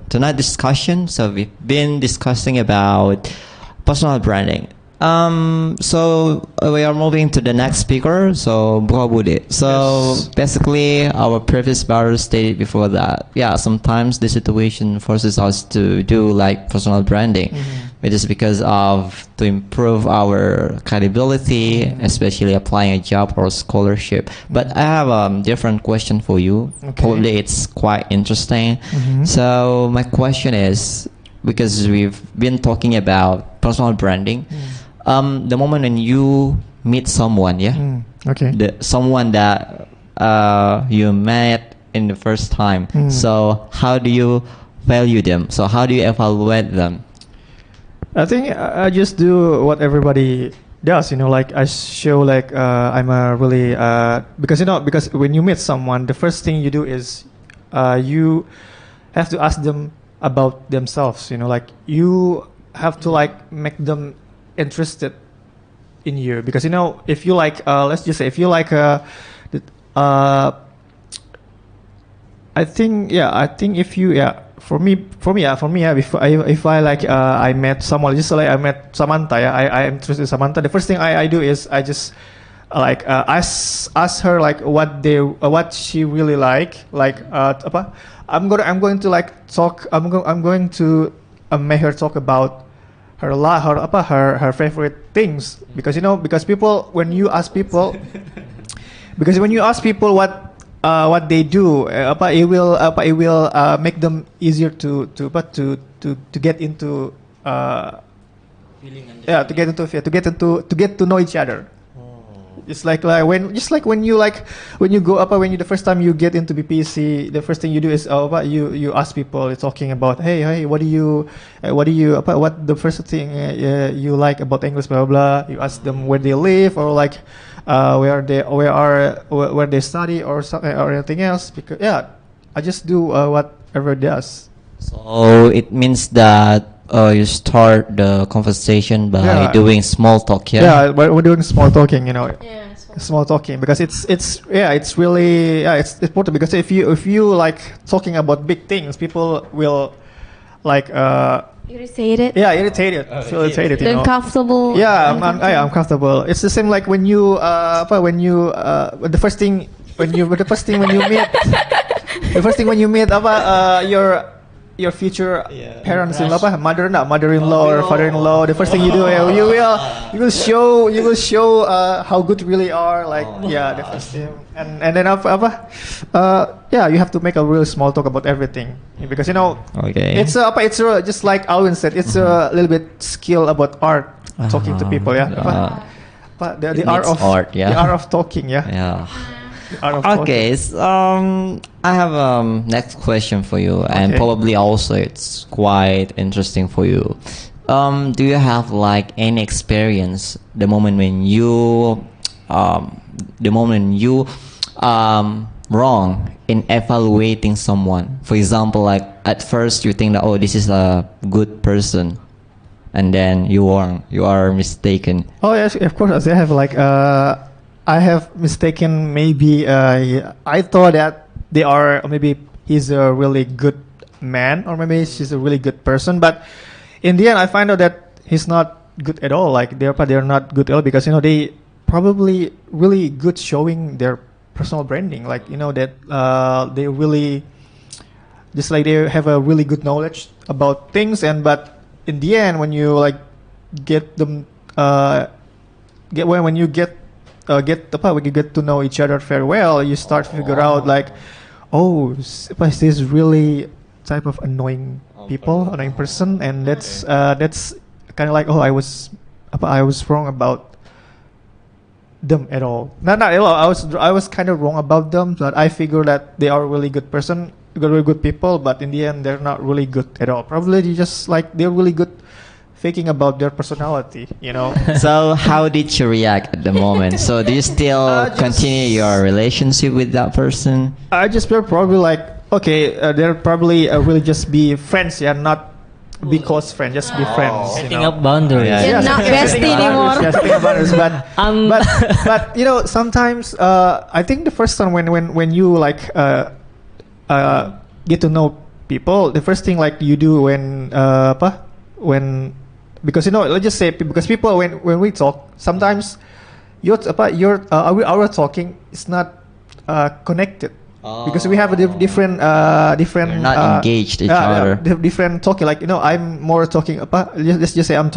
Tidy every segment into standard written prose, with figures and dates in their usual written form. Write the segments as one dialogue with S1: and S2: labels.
S1: tonight discussion. So we've been discussing about personal branding. So we are moving to the next speaker. So Buka Budi. So
S2: Yes.
S1: basically, our previous speaker stated before that, yeah, sometimes the situation forces us to do like personal branding. It is because of to improve our credibility, especially applying a job or scholarship. But I have a different question for you.
S2: Okay.
S1: Probably it's quite interesting. So my question is, because we've been talking about personal branding, the moment when you meet someone,
S2: Okay.
S1: someone that you met in the first time. So how do you value them? So how do you evaluate them?
S2: I think I just do what everybody does, like I show like I'm a really because when you meet someone, the first thing you do is you have to ask them about themselves, like you have to like make them interested in you, because if you like let's just say if you like I think if you for me if I like I met someone, just like I met Samantha, I am interested in Samantha. The first thing I do is I just like ask her like what she really like apa I'm going to like talk I'm going to make her talk about her favorite things, because because people when you ask people what they do, it will make them easier to get into to get to know each other. It's like when you go when you the first time you get into BPEC, the first thing you do is you ask people, talking about hey what the first thing you like about English, blah blah blah. You ask them where they live, or like where they study, or something or anything else. Because I just do whatever it does.
S1: So it means that you start the conversation by doing small talk,
S2: Yeah, we're doing small talking,
S3: Yeah,
S2: small talking, because it's really it's important, because if you like talking about big things, people will like
S3: irritated.
S2: Feel irritated,
S3: Uncomfortable.
S2: Yeah, I'm comfortable. It's the same like when you the first thing when you meet your future parents, mother-in-law or father-in-law. The first thing you do, you will show how good you really are, like the first thing, and then you have to make a real small talk about everything, because
S1: Okay.
S2: it's just like Alwin said, it's a little bit skill about art, talking to people, but the art of the art of talking,
S1: Yeah. Okay, so, I have next question for you, and probably also it's quite interesting for you. Do you have like any experience the moment when you wrong in evaluating someone? For example, like at first you think that this is a good person, and then you are mistaken.
S2: Oh yes, of course. I have like I have mistaken, maybe I thought that they are, maybe he's a really good man, or maybe she's a really good person, but in the end I find out that he's not good at all. Like they're not good at all, because they probably really good showing their personal branding, like that they really just like they have a really good knowledge about things, but in the end when you like get them when you get to know each other very well, you start to figure out like, is this really type of annoying person, and that's kind of like, I was wrong about them at all. Not at all. I was kind of wrong about them, but I figure that they are really good person, really good people, but in the end they're not really good at all. Probably they just like they're really good faking about their personality,
S1: So how did you react at the moment? So do you still continue your relationship with that person?
S2: I just feel probably like, they're probably really just be friends, not be close friends, just be friends.
S4: Setting up boundaries.
S3: You're not bestie anymore.
S2: Setting up boundaries, but sometimes I think the first time when you like get to know people, the first thing like you do when when, because let's just say, because people when we talk sometimes our talking is not connected. Because we have a different
S1: You're not engaged each other.
S2: Different talking, like I'm more talking about, let's just say I'm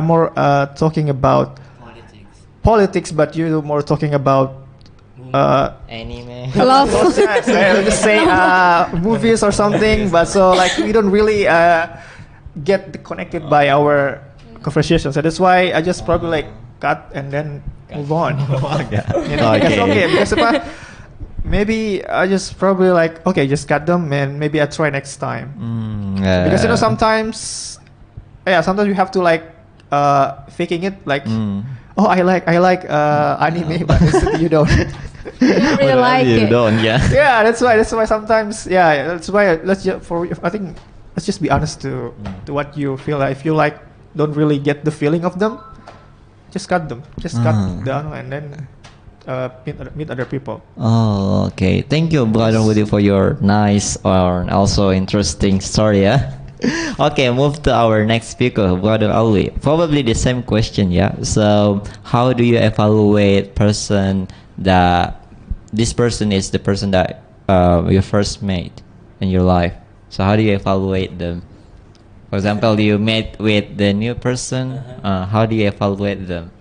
S2: more talking about politics, but you're more talking about
S1: Anime.
S3: Love.
S2: let's just say movies or something. But so like we don't really get connected by our conversation. So that's why I just probably like cut and then move on.
S1: Yeah.
S2: It's okay because maybe I just probably like, okay, just cut them and maybe I try next time. Because sometimes you have to like faking it like, oh I like anime, but you don't.
S3: I really like
S1: You
S3: it.
S1: don't, yeah.
S2: Yeah, that's why sometimes, that's why let's just be honest to what you feel like. If you like don't really get the feeling of them, just cut them, cut down and then meet other people.
S1: Oh, okay. Thank you, Brother Woody, for your nice or also interesting story. Yeah. Okay, move to our next speaker, Brother Ali. Probably the same question, yeah. So, how do you evaluate person that this person is the person that you first met in your life? So, how do you evaluate them? For example, you met with the new person. How do you evaluate them?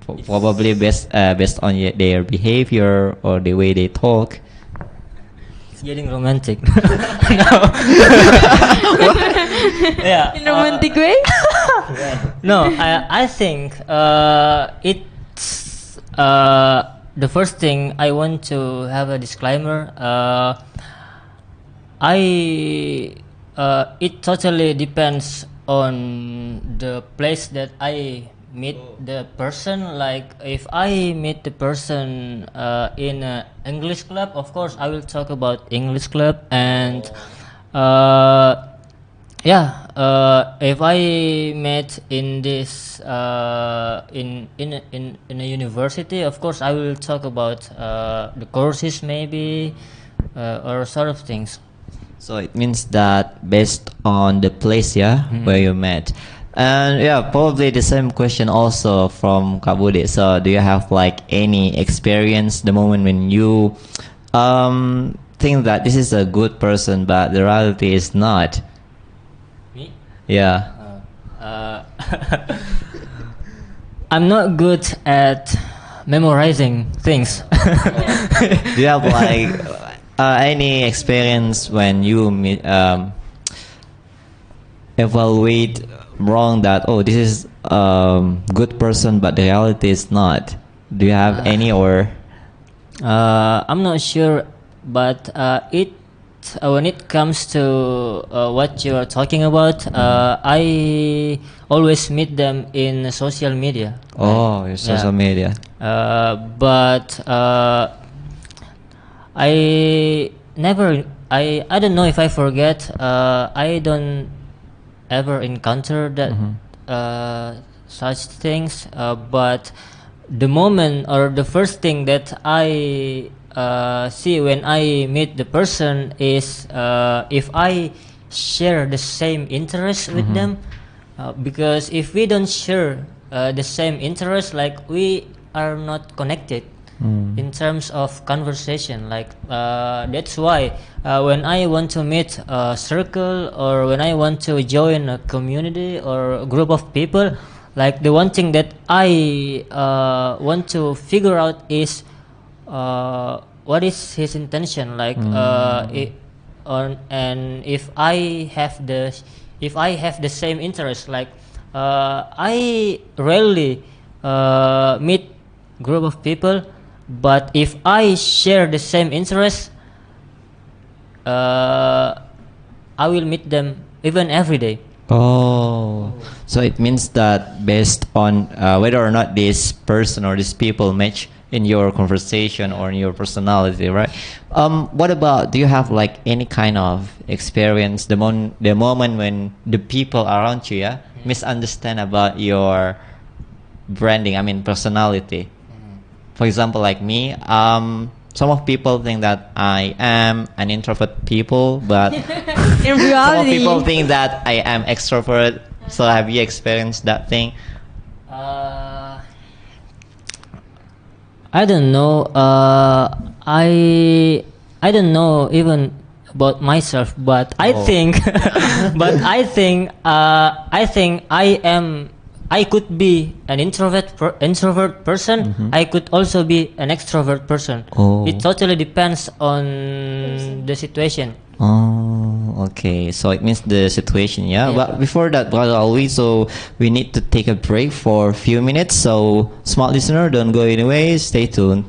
S1: Probably based on their behavior or the way they talk.
S4: It's getting romantic.
S3: Yeah. In romantic way?
S4: No, I think it's the first thing I want to have a disclaimer. It totally depends on the place that I meet the person. Like if I meet the person in an English club, of course I will talk about English club, and if I met in this in a university, of course I will talk about the courses maybe or sort of things.
S1: So it means that based on the place, where you met. And probably the same question also from Kak Budi. So do you have like any experience the moment when you think that this is a good person but the reality is not?
S4: Me?
S1: Yeah.
S4: I'm not good at memorizing things.
S1: Do you have like any experience when you evaluate wrong that this is good person but the reality is not? Do you have any or?
S4: I'm not sure, but when it comes to what you are talking about, I always meet them in social media.
S1: Oh, your social media.
S4: But I don't know if I forget. I don't ever encounter that such things. But the moment or the first thing that I see when I meet the person is if I share the same interest with them. Because if we don't share the same interest, like we are not connected in terms of conversation. Like that's why when I want to meet a circle or when I want to join a community or a group of people, like the one thing that I want to figure out is what is his intention, like and if I have the same interest. Like I rarely meet group of people, but if I share the same interest, I will meet them even every day.
S1: Oh, so it means that based on whether or not this person or these people match in your conversation or in your personality, right? What about, do you have like any kind of experience the moment when the people around you misunderstand about your branding, I mean personality? For example, like me, some of people think that I am an introvert people, but
S3: In
S1: some of
S3: reality,
S1: people think that I am extrovert. So have you experienced that thing?
S4: I don't know. I don't know even about myself, but I
S1: Oh.
S4: think, I think I could be an introvert person. I could also be an extrovert person.
S1: Oh.
S4: It totally depends on the situation.
S1: Oh, okay. So it means the situation, yeah.
S4: Yeah.
S1: But before that, Brother Alwi, so we need to take a break for a few minutes. So smart listener, don't go anyway. Stay tuned.